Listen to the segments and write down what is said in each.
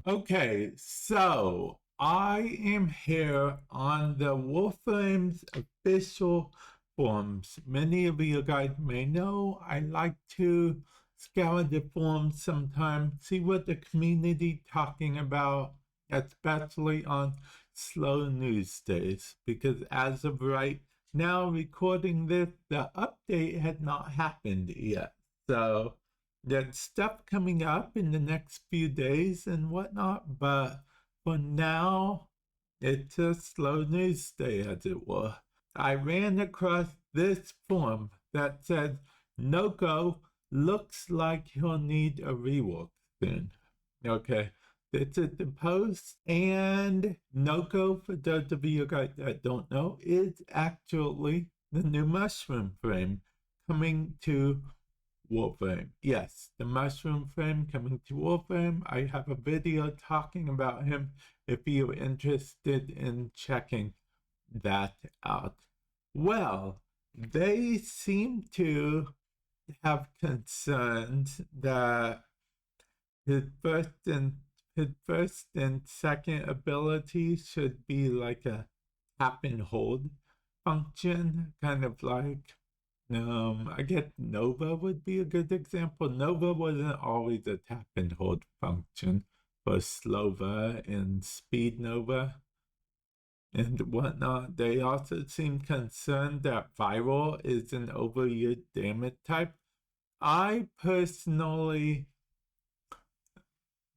Okay, so I am here on the Warframe's official forums. Many of you guys may know I like to scour the forums sometimes, see what the community talking about, especially on slow news days. Because as of right now, recording this, the update had not happened yet. So there's stuff coming up in the next few days and whatnot, but for now, it's a slow news day, as it were. I ran across this form that said, Nokko looks like he'll need a rework soon. Okay, this is the post, and Nokko, for those of you guys that don't know, is actually the new mushroom frame coming to Warframe. Yes, the mushroom frame coming to Warframe. I have a video talking about him if you're interested in checking that out. Well, they seem to have concerns that his first and second ability should be like a tap and hold function, kind of like I guess Nova would be a good example. Nova wasn't always a tap and hold function for Slova and Speed Nova and whatnot. They also seem concerned that Viral is an overused damage type. I personally,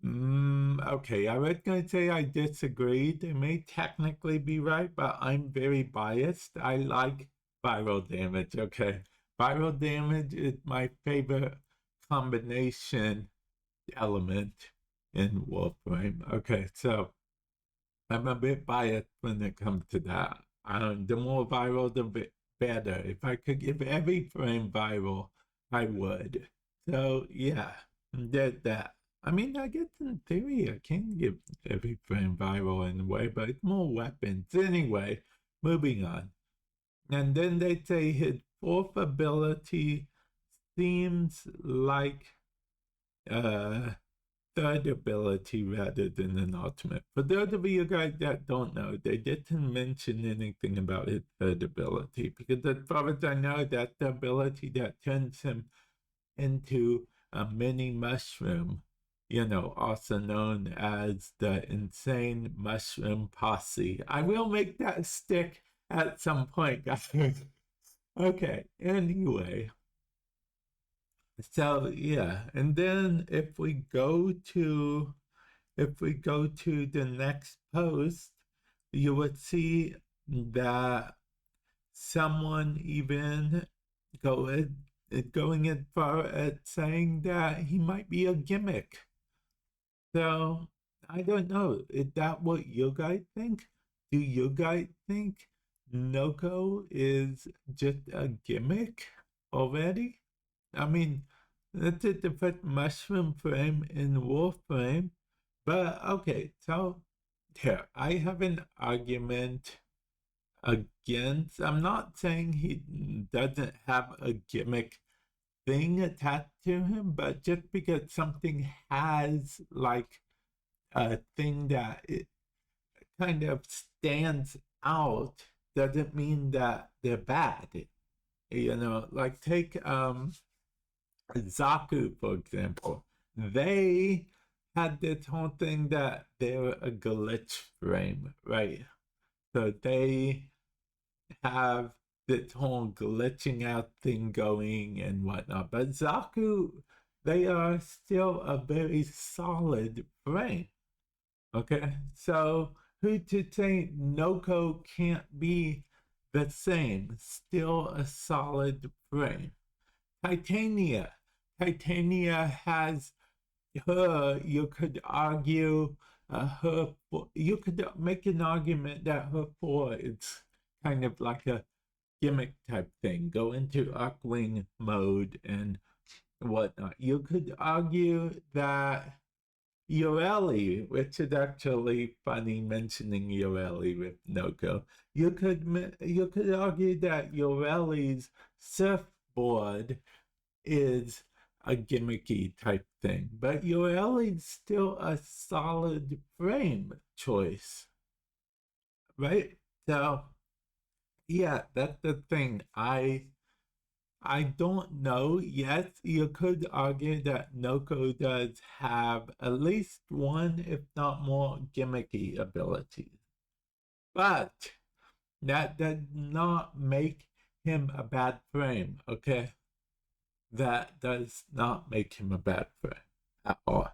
okay, I was going to say I disagree. They may technically be right, but I'm very biased. I like viral damage, okay? Viral damage is my favorite combination element in Warframe. Okay, so I'm a bit biased when it comes to that. The more viral, the better. If I could give every frame viral, I would. So yeah, did that. I mean, I guess in theory I can give every frame viral in a way, but it's more weapons. Anyway, moving on. And then they say his fourth ability seems like third ability rather than an ultimate. For those of you guys that don't know, they didn't mention anything about his third ability because, as far as I know, that's the ability that turns him into a mini mushroom, also known as the insane mushroom posse. I will make that stick at some point, guys. Okay, anyway. So yeah, and then if we go to the next post, you would see that someone even going as far as saying that he might be a gimmick. So I don't know. Is that what you guys think? Do you guys think Nokko is just a gimmick already? I mean, that's a different mushroom frame in Warframe. But okay, so here, I have an argument against. I'm not saying he doesn't have a gimmick thing attached to him, but just because something has like a thing that it kind of stands out doesn't mean that they're bad. Like take Zaku, for example. They had this whole thing that they're a glitch frame, right? So they have this whole glitching out thing going and whatnot. But Zaku, they are still a very solid frame. Okay, so who to say Nokko can't be the same? Still a solid frame. Titania. Titania has her, you could argue, you could make an argument that her 4 is kind of like a gimmick type thing. Go into Arcwing mode and whatnot. You could argue that Yoreli, which is actually funny mentioning Yoreli with Nokko. You could argue that Yoreli's surfboard is a gimmicky type thing, but Yoeli's still a solid frame choice, right? So yeah, that's the thing. I don't know. Yes, you could argue that Nokko does have at least one, if not more, gimmicky abilities. But that does not make him a bad frame, okay? That does not make him a bad frame at all.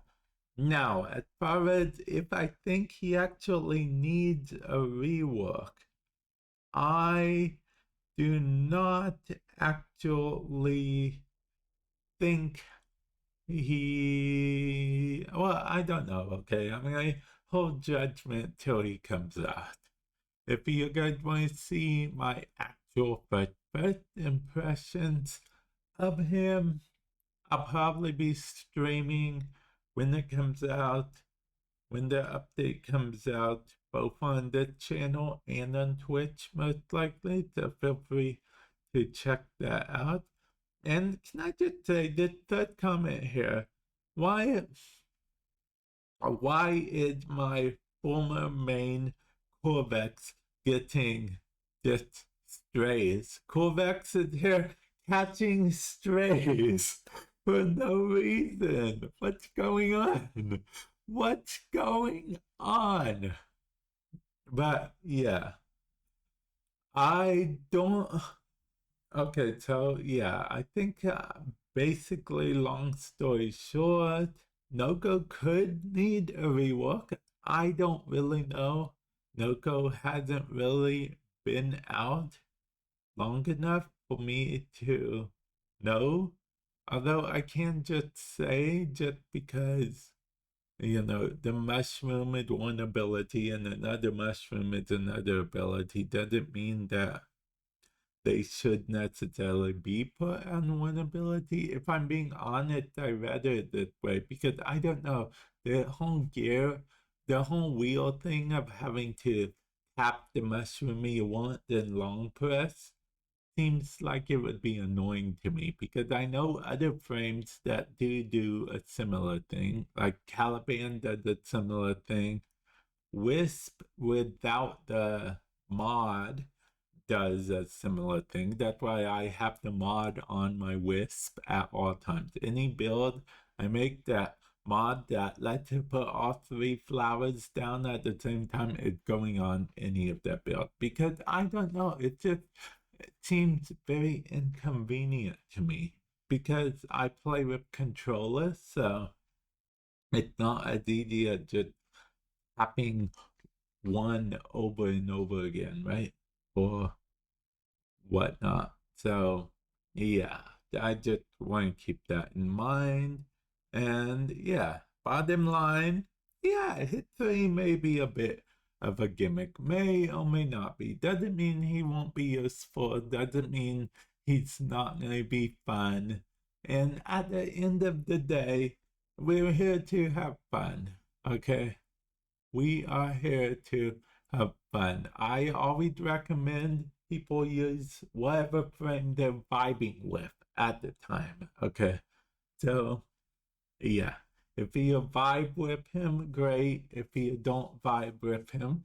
Now, as far as if I think he actually needs a rework, I do not actually think I don't know, okay? I'm gonna hold judgment till he comes out. If you guys want to see my actual first impressions of him, I'll probably be streaming when it comes out, when the update comes out, both on the channel and on Twitch, most likely. So feel free to check that out. And can I just say the third comment here? Why is my former main Corvex getting just strays? Corvex is here catching strays for no reason. What's going on? What's going on? But yeah, I don't. Okay, so yeah, I think basically, long story short, Nokko could need a rework. I don't really know. Nokko hasn't really been out long enough for me to know. Although I can just say, just because, the mushroom is one ability and another mushroom is another ability, doesn't mean that they should necessarily be put on one ability. If I'm being honest, I read it this way because I don't know. The whole the whole wheel thing of having to tap the mushroom you want, then long press, seems like it would be annoying to me because I know other frames that do a similar thing, like Caliban does a similar thing. Wisp without the mod does a similar thing. That's why I have the mod on my Wisp at all times. Any build I make that mod that lets you put all three flowers down at the same time is going on any of that build. Because I don't know, it seems very inconvenient to me. Because I play with controllers, so it's not as easy as just tapping one over and over again, right? Or whatnot. So, yeah, I just want to keep that in mind. And yeah, bottom line, yeah, hit three may be a bit of a gimmick, may or may not be. Doesn't mean he won't be useful, doesn't mean he's not going to be fun. And at the end of the day, we're here to have fun, okay? We are here to have fun. I always recommend people use whatever frame they're vibing with at the time. Okay. So, yeah. If you vibe with him, great. If you don't vibe with him,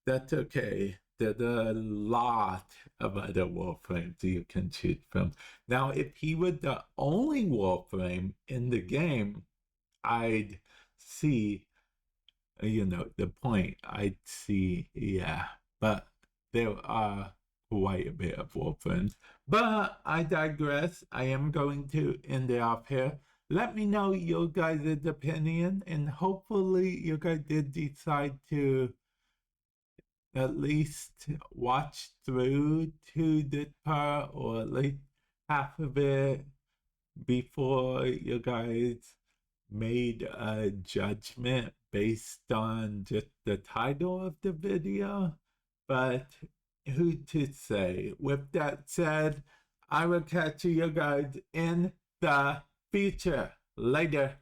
that's okay. There's a lot of other Warframes you can choose from. Now, if he was the only Warframe in the game, I'd see the point. I'd see, yeah, but there are quite a bit of Warframes. But I digress. I am going to end it off here. Let me know your guys' opinion, and hopefully you guys did decide to at least watch through to this part, or at least half of it, before you guys made a judgment based on just the title of the video. But who to say? With that said, I will catch you guys in the future. Later.